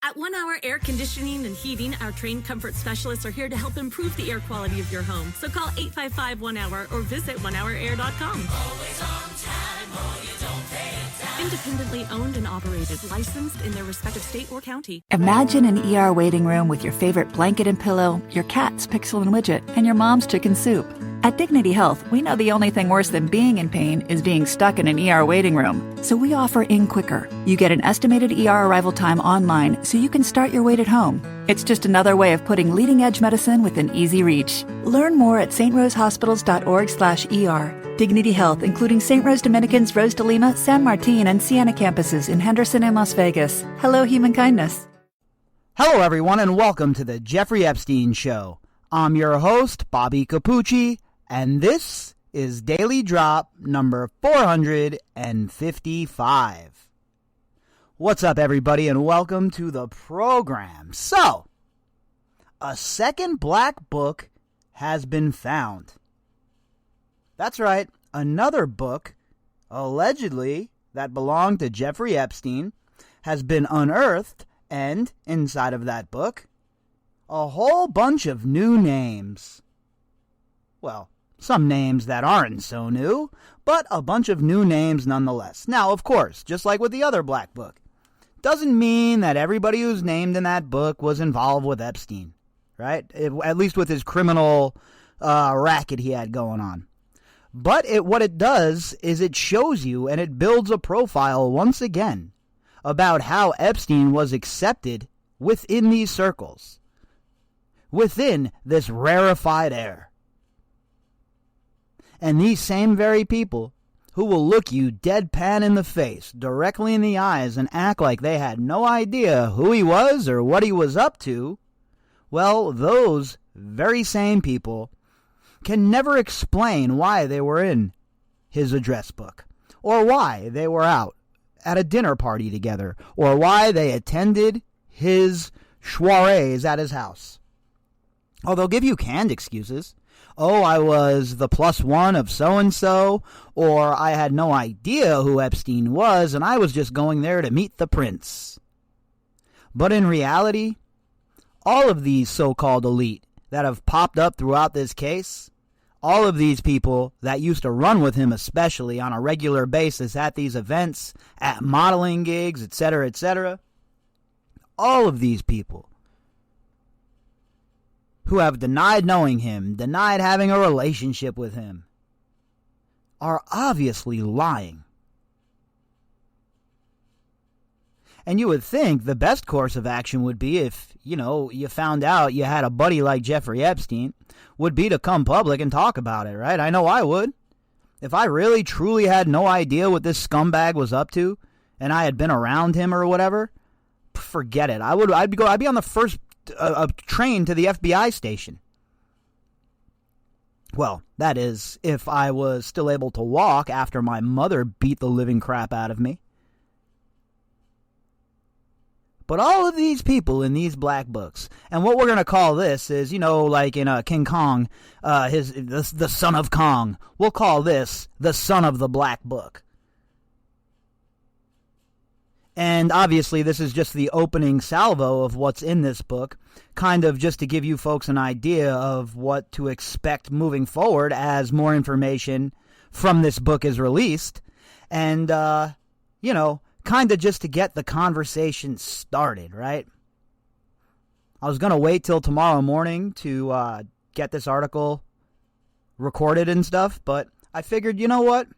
At 1 Hour Air Conditioning and Heating, our trained comfort specialists are here to help improve the air quality of your home. So call 855-1HOUR or visit onehourair.com. Always on time or you don't pay a dime. Independently owned and operated, licensed in their respective state or county. Imagine an ER waiting room with your favorite blanket and pillow, your cat's Pixel and Widget, and your mom's chicken soup. At Dignity Health, we know the only thing worse than being in pain is being stuck in an ER waiting room. So we offer In Quicker. You get an estimated ER arrival time online so you can start your wait at home. It's just another way of putting leading-edge medicine within easy reach. Learn more at strosehospitals.org/ER. Dignity Health, including St. Rose Dominicans, Rose de Lima, San Martin, and Siena campuses in Henderson and Las Vegas. Hello, human kindness. Hello, everyone, and welcome to the Jeffrey Epstein Show. I'm your host, Bobbycapucci, and this is Daily Drop number 455. What's up, everybody, and welcome to the program. So, a second black book has been found. That's right, another book, allegedly, that belonged to Jeffrey Epstein, has been unearthed, and inside of that book, a whole bunch of new names. Well, some names that aren't so new, but a bunch of new names nonetheless. Now, of course, just like with the other black book, doesn't mean that everybody who's named in that book was involved with Epstein, right? At least with his criminal racket he had going on. But what it does is it shows you and it builds a profile once again about how Epstein was accepted within these circles, within this rarefied air. And these same very people who will look you deadpan in the face, directly in the eyes, and act like they had no idea who he was or what he was up to, well, those very same people can never explain why they were in his address book, or why they were out at a dinner party together, or why they attended his soirees at his house. Oh, they'll give you canned excuses. Oh, I was the plus one of so-and-so, or I had no idea who Epstein was, and I was just going there to meet the prince. But in reality, all of these so-called elite that have popped up throughout this case, all of these people that used to run with him, especially on a regular basis at these events, at modeling gigs, etc., all of these people who have denied knowing him, denied having a relationship with him, are obviously lying. And you would think the best course of action would be if, you found out you had a buddy like Jeffrey Epstein, would be to come public and talk about it, right? I know I would. If I really, truly had no idea what this scumbag was up to, and I had been around him or whatever, forget it. I'd be on the first train to the FBI station. Well, that is, if I was still able to walk after my mother beat the living crap out of me. But all of these people in these black books, and what we're going to call this is, like in King Kong, the son of Kong, we'll call this the son of the black book. And obviously this is just the opening salvo of what's in this book, kind of just to give you folks an idea of what to expect moving forward as more information from this book is released. And, kind of just to get the conversation started, right? I was going to wait till tomorrow morning to get this article recorded and stuff, but I figured, you know what?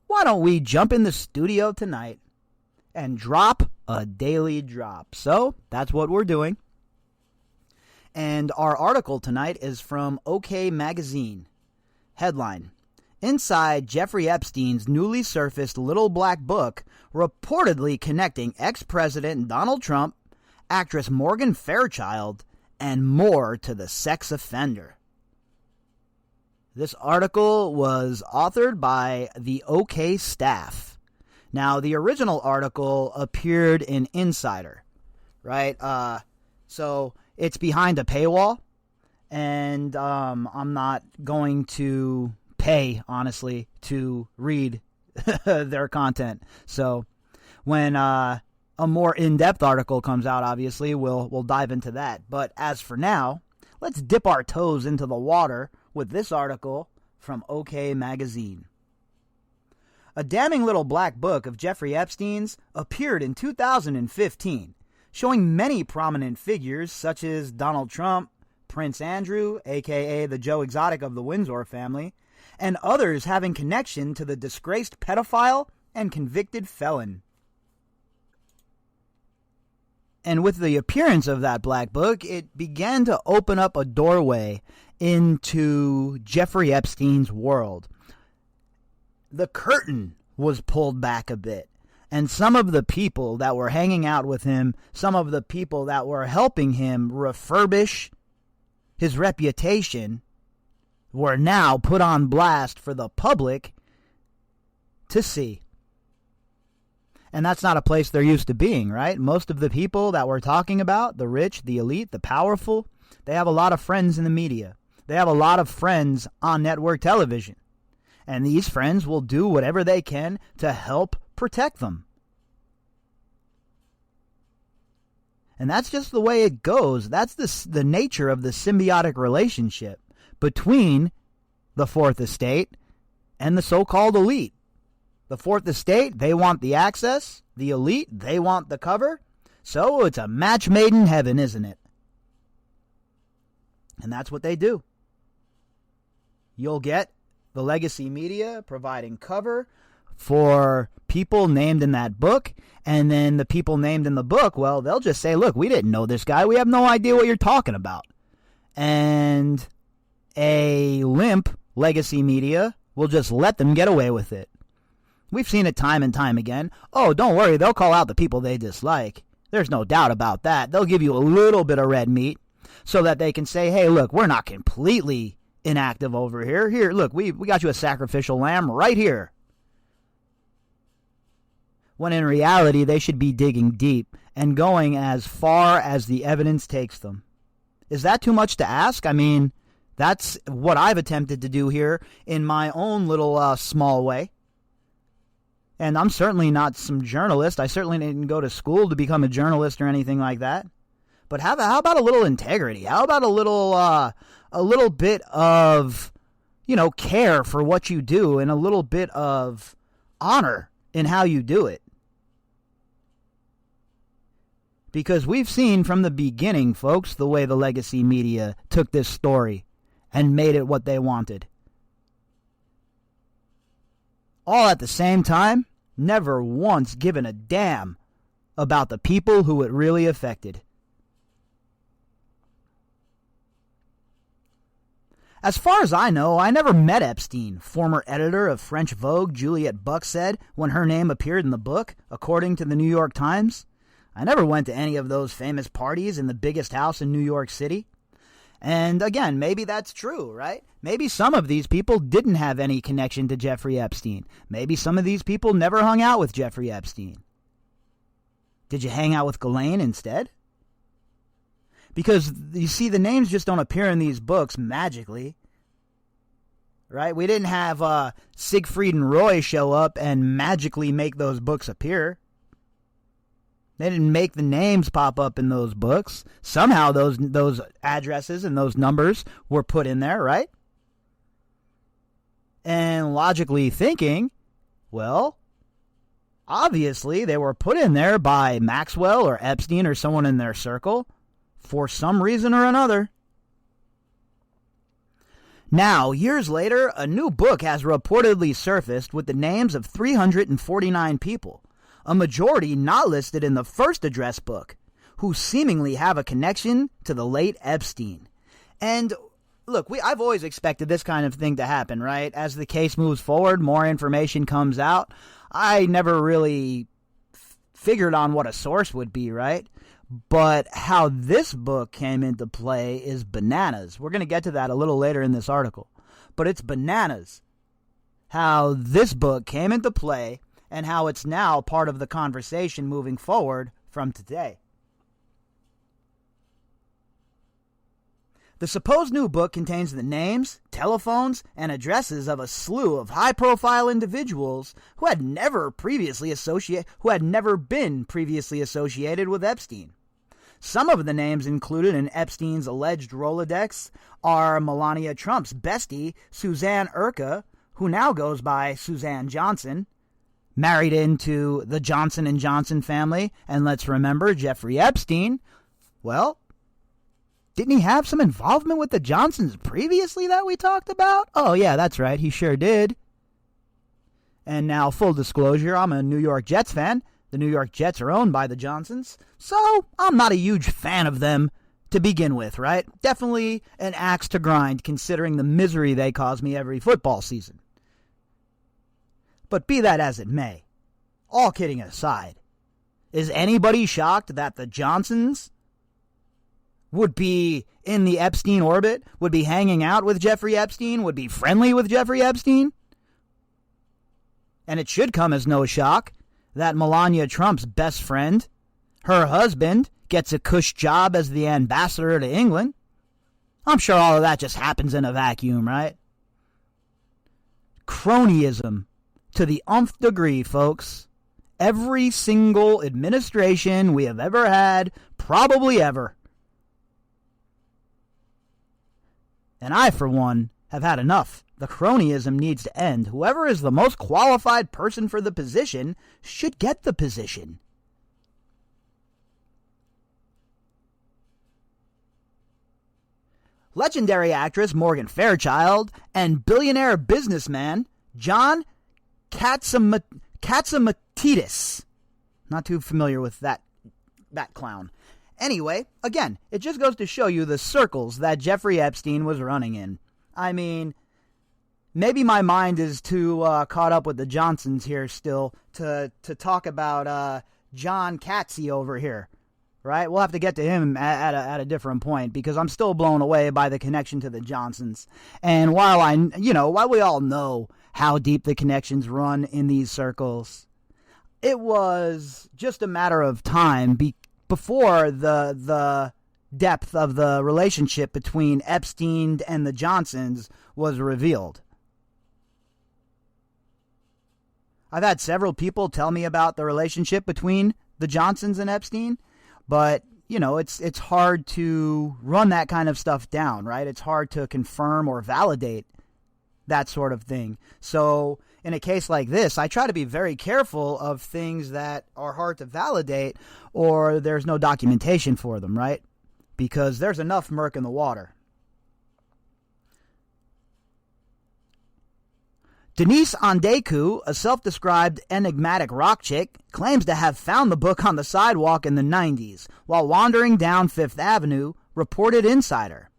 Why don't we jump in the studio tonight and drop a daily drop? So that's what we're doing. And our article tonight is from OK Magazine. Headline: Inside Jeffrey Epstein's newly surfaced Little Black Book, reportedly connecting ex-President Donald Trump, actress Morgan Fairchild, and more to the sex offender. This article was authored by the OK staff. Now, the original article appeared in Insider, right? So it's behind a paywall, and I'm not going to pay, honestly, to read their content. So when a more in-depth article comes out, obviously, we'll dive into that. But as for now, let's dip our toes into the water with this article from OK Magazine. A damning little black book of Jeffrey Epstein's appeared in 2015, showing many prominent figures such as Donald Trump, Prince Andrew, a.k.a. the Joe Exotic of the Windsor family, and others having connection to the disgraced pedophile and convicted felon. And with the appearance of that black book, it began to open up a doorway into Jeffrey Epstein's world. The curtain was pulled back a bit, and some of the people that were hanging out with him, some of the people that were helping him refurbish his reputation, were now put on blast for the public to see. And that's not a place they're used to being, right? Most of the people that we're talking about, the rich, the elite, the powerful, they have a lot of friends in the media. They have a lot of friends on network television. And these friends will do whatever they can to help protect them. And that's just the way it goes. That's the nature of the symbiotic relationship between the Fourth Estate and the so-called elite. The Fourth Estate, they want the access. The elite, they want the cover. So it's a match made in heaven, isn't it? And that's what they do. You'll get the legacy media providing cover for people named in that book, and then the people named in the book, well, they'll just say, look, we didn't know this guy. We have no idea what you're talking about. And a limp legacy media will just let them get away with it. We've seen it time and time again. Oh, don't worry, they'll call out the people they dislike. There's no doubt about that. They'll give you a little bit of red meat so that they can say, hey, look, we're not completely inactive over here. Here, look, we got you a sacrificial lamb right here. When in reality, they should be digging deep and going as far as the evidence takes them. Is that too much to ask? I mean, that's what I've attempted to do here in my own little small way. And I'm certainly not some journalist. I certainly didn't go to school to become a journalist or anything like that. But how about a little integrity? How about a little bit of, care for what you do and a little bit of honor in how you do it? Because we've seen from the beginning, folks, the way the legacy media took this story and made it what they wanted. All at the same time, never once given a damn about the people who it really affected. As far as I know, I never met Epstein, former editor of French Vogue Juliette Buck said when her name appeared in the book, according to the New York Times. I never went to any of those famous parties in the biggest house in New York City. And again, maybe that's true, right? Maybe some of these people didn't have any connection to Jeffrey Epstein. Maybe some of these people never hung out with Jeffrey Epstein. Did you hang out with Ghislaine instead? Because, you see, the names just don't appear in these books magically, right? We didn't have Siegfried and Roy show up and magically make those books appear. They didn't make the names pop up in those books. Somehow those addresses and those numbers were put in there, right? And logically thinking, well, obviously they were put in there by Maxwell or Epstein or someone in their circle for some reason or another. Now, years later, a new book has reportedly surfaced with the names of 349 people, a majority not listed in the first address book, who seemingly have a connection to the late Epstein. And look, I've always expected this kind of thing to happen, right? As the case moves forward, more information comes out. I never really figured on what a source would be, right? But how this book came into play is bananas. We're going to get to that a little later in this article. But it's bananas how this book came into play and how it's now part of the conversation moving forward from today. The supposed new book contains the names, telephones, and addresses of a slew of high-profile individuals who had never been previously associated with Epstein. Some of the names included in Epstein's alleged Rolodex are Melania Trump's bestie, Suzanne Urka, who now goes by Suzanne Johnson, married into the Johnson & Johnson family, and let's remember Jeffrey Epstein. Well, didn't he have some involvement with the Johnsons previously that we talked about? Oh, yeah, that's right. He sure did. And now, full disclosure, I'm a New York Jets fan. The New York Jets are owned by the Johnsons, so I'm not a huge fan of them to begin with, right? Definitely an axe to grind considering the misery they cause me every football season. But be that as it may, all kidding aside, is anybody shocked that the Johnsons would be in the Epstein orbit, would be hanging out with Jeffrey Epstein, would be friendly with Jeffrey Epstein? And it should come as no shock that Melania Trump's best friend, her husband, gets a cush job as the ambassador to England. I'm sure all of that just happens in a vacuum, right? Cronyism to the nth degree, folks. Every single administration we have ever had, probably ever. And I, for one, have had enough. The cronyism needs to end. Whoever is the most qualified person for the position should get the position. Legendary actress Morgan Fairchild and billionaire businessman John Katzimatidis. Not too familiar with that clown. Anyway, again, it just goes to show you the circles that Jeffrey Epstein was running in. I mean, maybe my mind is too caught up with the Johnsons here still to talk about John Katzy over here, right? We'll have to get to him at a different point because I'm still blown away by the connection to the Johnsons. And while we all know how deep the connections run in these circles, it was just a matter of time before the depth of the relationship between Epstein and the Johnsons was revealed. I've had several people tell me about the relationship between the Johnsons and Epstein, but, it's hard to run that kind of stuff down, right? It's hard to confirm or validate that sort of thing. So in a case like this, I try to be very careful of things that are hard to validate or there's no documentation for them, right? Because there's enough murk in the water. Denise Ondeku, a self-described enigmatic rock chick, claims to have found the book on the sidewalk in the 90s while wandering down Fifth Avenue, reported Insider.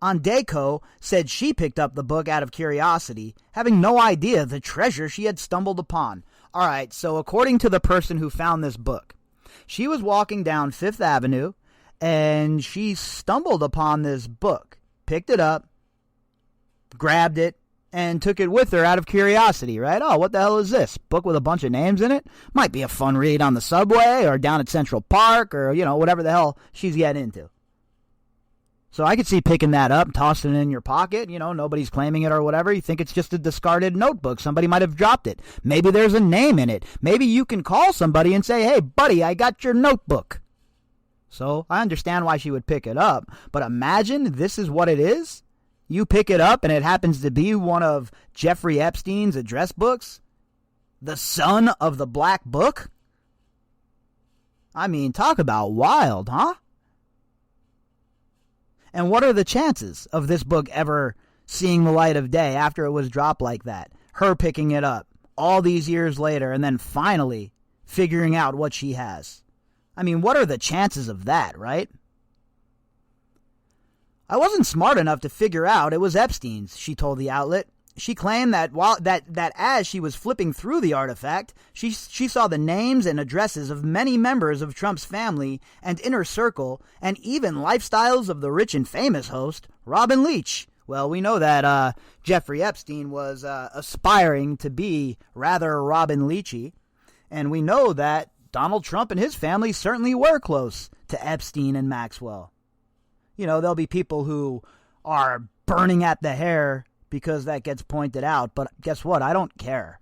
Ondeku said she picked up the book out of curiosity, having no idea the treasure she had stumbled upon. All right, so according to the person who found this book, she was walking down Fifth Avenue, and she stumbled upon this book, picked it up, grabbed it, and took it with her out of curiosity, right? Oh, what the hell is this? Book with a bunch of names in it? Might be a fun read on the subway or down at Central Park or, whatever the hell she's getting into. So I could see picking that up, tossing it in your pocket. Nobody's claiming it or whatever. You think it's just a discarded notebook. Somebody might have dropped it. Maybe there's a name in it. Maybe you can call somebody and say, hey, buddy, I got your notebook. So I understand why she would pick it up. But imagine this is what it is. You pick it up and it happens to be one of Jeffrey Epstein's address books. The son of the Black Book. I mean, talk about wild, huh? And what are the chances of this book ever seeing the light of day after it was dropped like that? Her picking it up all these years later and then finally figuring out what she has. I mean, what are the chances of that, right? I wasn't smart enough to figure out it was Epstein's, she told the outlet. She claimed that that as she was flipping through the artifact, she saw the names and addresses of many members of Trump's family and inner circle, and even lifestyles of the rich and famous host, Robin Leach. Well, we know that Jeffrey Epstein was aspiring to be rather Robin Leachy, and we know that Donald Trump and his family certainly were close to Epstein and Maxwell. There'll be people who are burning at the hair because that gets pointed out. But guess what? I don't care.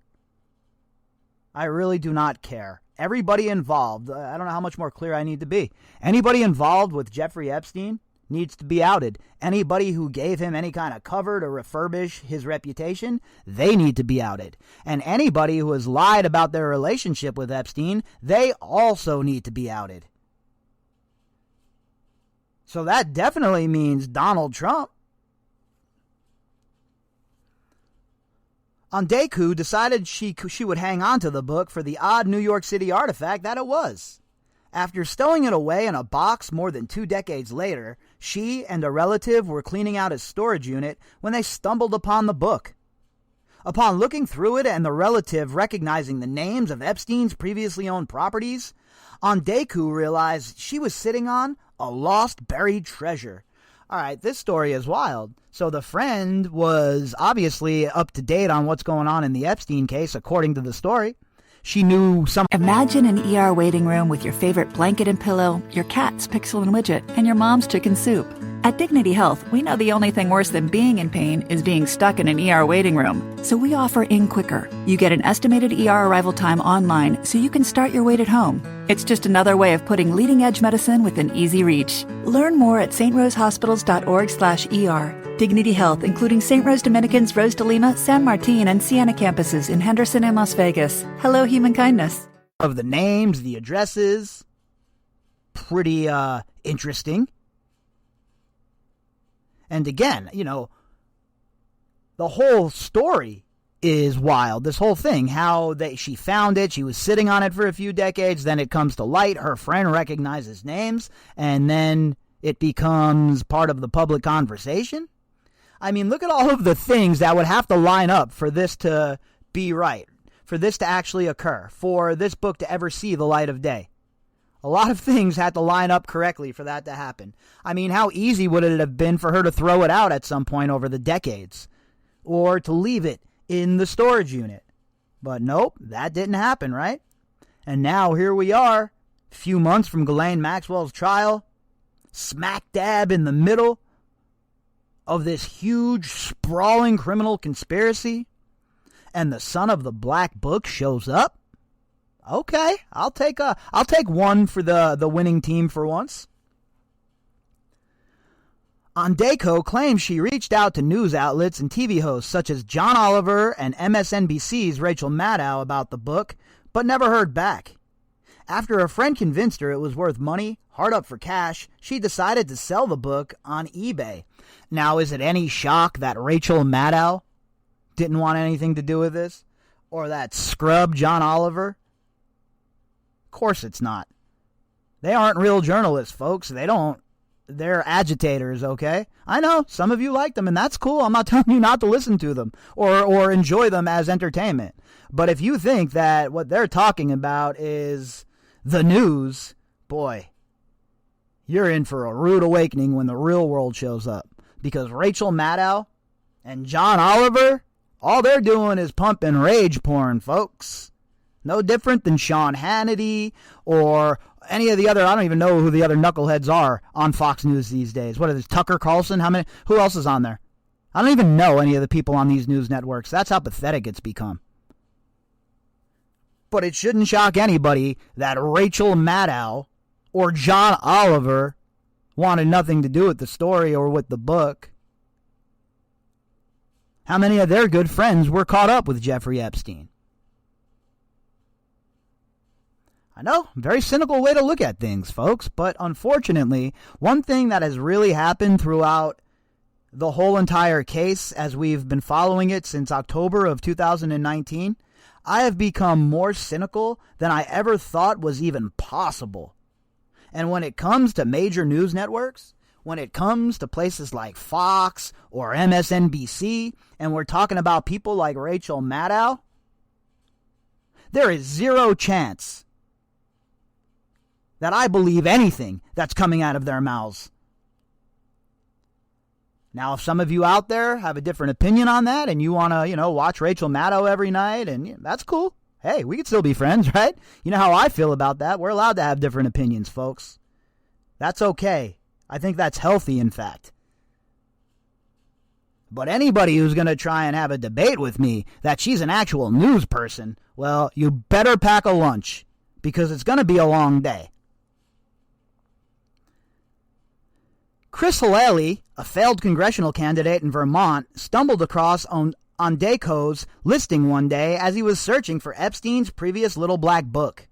I really do not care. Everybody involved, I don't know how much more clear I need to be. Anybody involved with Jeffrey Epstein needs to be outed. Anybody who gave him any kind of cover to refurbish his reputation, they need to be outed. And anybody who has lied about their relationship with Epstein, they also need to be outed. So that definitely means Donald Trump. Ondeku decided she would hang on to the book for the odd New York City artifact that it was. After stowing it away in a box more than 2 decades later, she and a relative were cleaning out his storage unit when they stumbled upon the book. Upon looking through it and the relative recognizing the names of Epstein's previously owned properties, Ondeku realized she was sitting on a lost buried treasure. All right, this story is wild. So the friend was obviously up to date on what's going on in the Epstein case, according to the story. She knew some... Imagine an ER waiting room with your favorite blanket and pillow, your cat's pixel and widget, and your mom's chicken soup. At Dignity Health, we know the only thing worse than being in pain is being stuck in an ER waiting room. So we offer In Quicker. You get an estimated ER arrival time online so you can start your wait at home. It's just another way of putting leading-edge medicine within easy reach. Learn more at strosehospitals.org/ER. Dignity Health, including St. Rose Dominicans, Rose de Lima, San Martin, and Siena campuses in Henderson and Las Vegas. Hello, human kindness. Of the names, the addresses. Pretty interesting. And again, the whole story is wild. This whole thing, how she found it, she was sitting on it for a few decades, then it comes to light, her friend recognizes names, and then it becomes part of the public conversation. I mean, look at all of the things that would have to line up for this to be right, for this to actually occur, for this book to ever see the light of day. A lot of things had to line up correctly for that to happen. I mean, how easy would it have been for her to throw it out at some point over the decades? Or to leave it in the storage unit? But nope, that didn't happen, right? And now here we are, a few months from Ghislaine Maxwell's trial, smack dab in the middle of this huge, sprawling criminal conspiracy, and the son of the Black Book shows up. Okay, I'll take one for the winning team for once. Ondeku claims she reached out to news outlets and TV hosts such as John Oliver and MSNBC's Rachel Maddow about the book, but never heard back. After a friend convinced her it was worth money, hard up for cash, she decided to sell the book on eBay. Now, is it any shock that Rachel Maddow didn't want anything to do with this? Or that scrub John Oliver? Of course it's not. They aren't real journalists, folks. They're agitators, okay? I know, some of you like them, and that's cool. I'm not telling you not to listen to them or enjoy them as entertainment. But if you think that what they're talking about is the news, boy, you're in for a rude awakening when the real world shows up. Because Rachel Maddow and John Oliver, all they're doing is pumping rage porn, folks. No different than Sean Hannity or any of the other, I don't even know who the other knuckleheads are on Fox News these days. What is this, Tucker Carlson? Who else is on there? I don't even know any of the people on these news networks. That's how pathetic it's become. But it shouldn't shock anybody that Rachel Maddow or John Oliver wanted nothing to do with the story or with the book. How many of their good friends were caught up with Jeffrey Epstein? I know, very cynical way to look at things, folks, but unfortunately, one thing that has really happened throughout the whole entire case as we've been following it since October of 2019, I have become more cynical than I ever thought was even possible. And when it comes to major news networks, when it comes to places like Fox or MSNBC, and we're talking about people like Rachel Maddow, there is zero chance that I believe anything that's coming out of their mouths. Now, if some of you out there have a different opinion on that and you want to, watch Rachel Maddow every night, and that's cool. Hey, we can still be friends, right? You know how I feel about that. We're allowed to have different opinions, folks. That's okay. I think that's healthy, in fact. But anybody who's going to try and have a debate with me that she's an actual news person, well, you better pack a lunch, because it's going to be a long day. Chris Halali, a failed congressional candidate in Vermont, stumbled across Ondeco's listing one day as he was searching for Epstein's previous Little Black Book.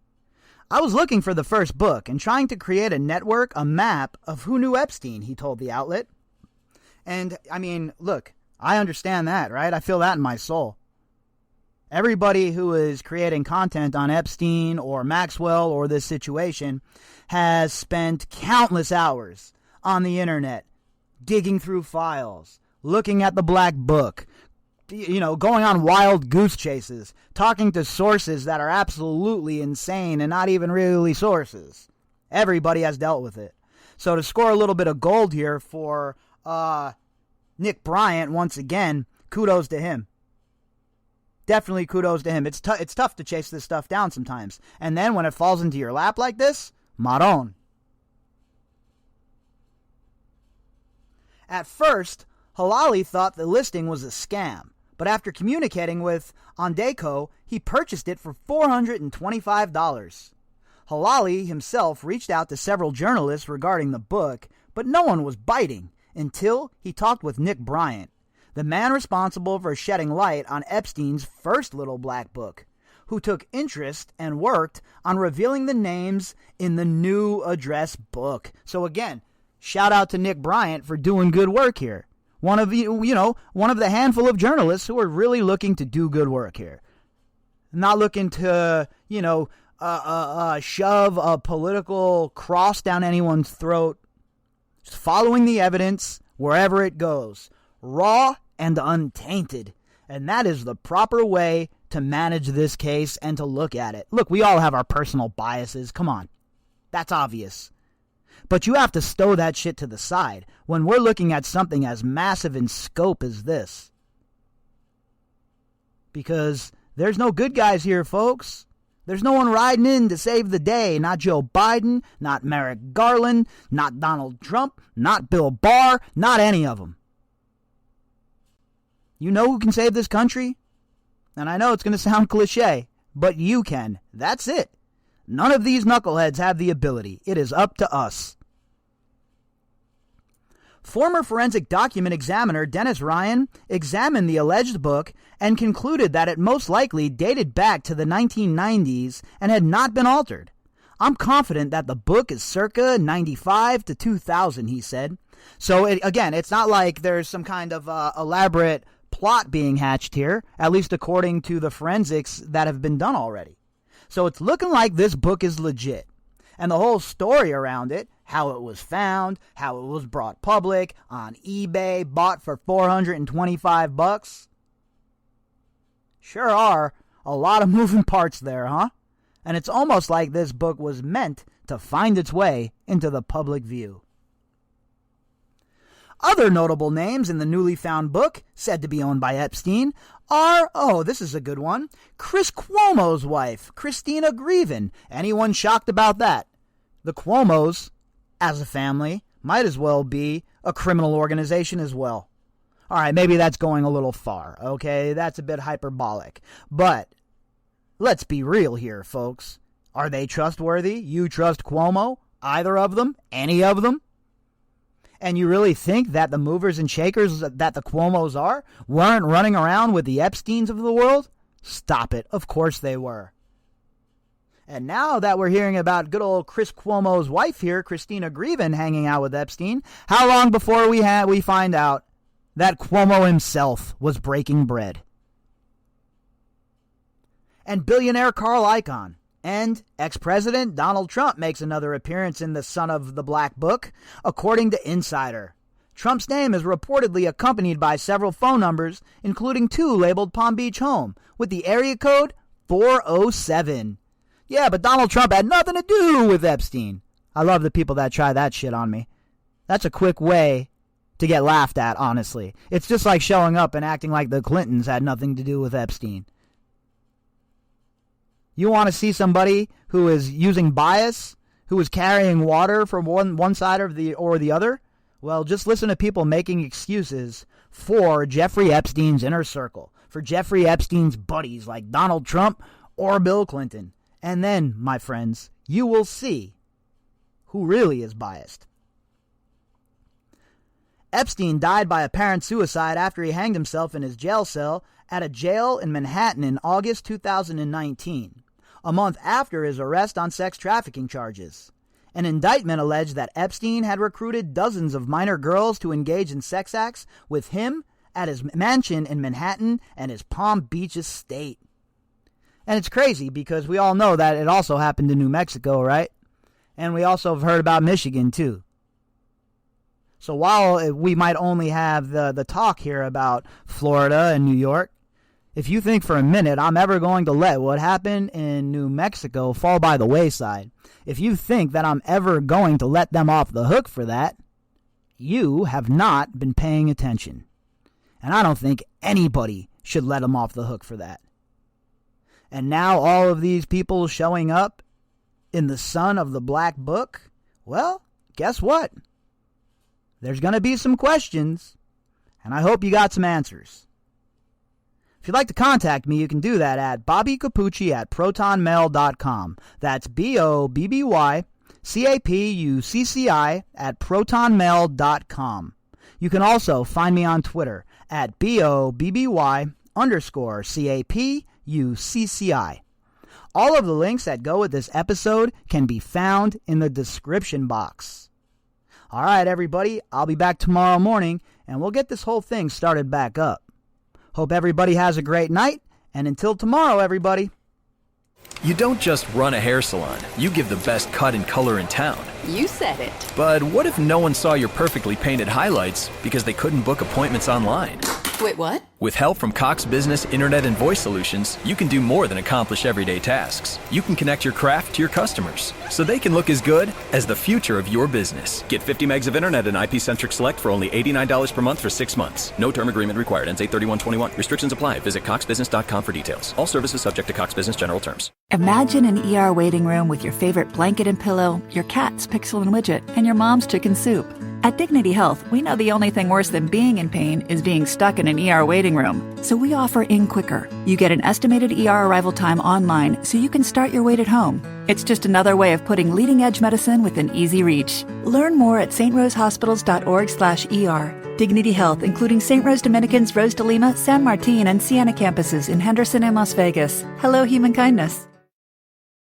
I was looking for the first book and trying to create a network, a map of who knew Epstein, he told the outlet. And, I mean, look, I understand that, right? I feel that in my soul. Everybody who is creating content on Epstein or Maxwell or this situation has spent countless hours on the internet, digging through files, looking at the Black Book, going on wild goose chases, talking to sources that are absolutely insane and not even really sources. Everybody has dealt with it. So to score a little bit of gold here for Nick Bryant, once again, kudos to him. Definitely kudos to him. It's tough to chase this stuff down sometimes. And then when it falls into your lap like this, marron. At first, Halali thought the listing was a scam, but after communicating with Ondeco, he purchased it for $425. Halali himself reached out to several journalists regarding the book, but no one was biting until he talked with Nick Bryant, the man responsible for shedding light on Epstein's first Little Black Book, who took interest and worked on revealing the names in the new address book. So again, shout out to Nick Bryant for doing good work here. One of the handful of journalists who are really looking to do good work here. Not looking to, shove a political cross down anyone's throat. Just following the evidence wherever it goes. Raw and untainted. And that is the proper way to manage this case and to look at it. Look, we all have our personal biases. Come on. That's obvious. But you have to stow that shit to the side when we're looking at something as massive in scope as this. Because there's no good guys here, folks. There's no one riding in to save the day. Not Joe Biden, not Merrick Garland, not Donald Trump, not Bill Barr, not any of them. You know who can save this country? And I know it's going to sound cliche, but you can. That's it. None of these knuckleheads have the ability. It is up to us. Former forensic document examiner Dennis Ryan examined the alleged book and concluded that it most likely dated back to the 1990s and had not been altered. I'm confident that the book is circa 95 to 2000, he said. So, it's not like there's some kind of elaborate plot being hatched here, at least according to the forensics that have been done already. So it's looking like this book is legit. And the whole story around it, how it was found, how it was brought public, on eBay, bought for $425. Sure are a lot of moving parts there, huh? And it's almost like this book was meant to find its way into the public view. Other notable names in the newly found book, said to be owned by Epstein, are, this is a good one, Chris Cuomo's wife, Christina Greeven. Anyone shocked about that? The Cuomos, as a family, might as well be a criminal organization as well. All right, maybe that's going a little far, okay? That's a bit hyperbolic. But let's be real here, folks. Are they trustworthy? You trust Cuomo? Either of them? Any of them? And you really think that the movers and shakers that the Cuomos are weren't running around with the Epsteins of the world? Stop it. Of course they were. And now that we're hearing about good old Chris Cuomo's wife here, Christina Greeven, hanging out with Epstein, how long before we find out that Cuomo himself was breaking bread? And billionaire Carl Icahn and ex-president Donald Trump makes another appearance in the Son of the Black Book, according to Insider. Trump's name is reportedly accompanied by several phone numbers, including 2 labeled Palm Beach home, with the area code 407. Yeah, but Donald Trump had nothing to do with Epstein. I love the people that try that shit on me. That's a quick way to get laughed at, honestly. It's just like showing up and acting like the Clintons had nothing to do with Epstein. You want to see somebody who is using bias, who was carrying water from one side or the other? Well, just listen to people making excuses for Jeffrey Epstein's inner circle, for Jeffrey Epstein's buddies like Donald Trump or Bill Clinton. And then, my friends, you will see who really is biased. Epstein died by apparent suicide after he hanged himself in his jail cell at a jail in Manhattan in August 2019, a month after his arrest on sex trafficking charges. An indictment alleged that Epstein had recruited dozens of minor girls to engage in sex acts with him at his mansion in Manhattan and his Palm Beach estate. And it's crazy because we all know that it also happened in New Mexico, right? And we also have heard about Michigan, too. So while we might only have the talk here about Florida and New York, if you think for a minute I'm ever going to let what happened in New Mexico fall by the wayside, if you think that I'm ever going to let them off the hook for that, you have not been paying attention. And I don't think anybody should let them off the hook for that. And now all of these people showing up in the sun of the Black Book, well, guess what? There's going to be some questions, and I hope you got some answers. If you'd like to contact me, you can do that at bobbycapucci@protonmail.com. That's BOBBYCAPUCCI at protonmail.com. You can also find me on Twitter at BOBBY_CAPUCCI. All of the links that go with this episode can be found in the description box. All right, everybody, I'll be back tomorrow morning, and we'll get this whole thing started back up. Hope everybody has a great night, and until tomorrow, everybody. You don't just run a hair salon, you give the best cut and color in town. You said it. But what if no one saw your perfectly painted highlights because they couldn't book appointments online? Wait, what? With help from Cox Business Internet and Voice Solutions, you can do more than accomplish everyday tasks. You can connect your craft to your customers, so they can look as good as the future of your business. Get 50 megs of internet and IP-centric select for only $89 per month for 6 months. No term agreement required. Ends 8/31/21. Restrictions apply. Visit coxbusiness.com for details. All services subject to Cox Business general terms. Imagine an ER waiting room with your favorite blanket and pillow, your cat's Pixel and Widget, and your mom's chicken soup. At Dignity Health, we know the only thing worse than being in pain is being stuck in an ER waiting room. So we offer In Quicker. You get an estimated ER arrival time online so you can start your wait at home. It's just another way of putting leading-edge medicine within easy reach. Learn more at strosehospitals.org/ER. Dignity Health, including St. Rose Dominicans, Rose de Lima, San Martin, and Siena campuses in Henderson and Las Vegas. Hello, human kindness.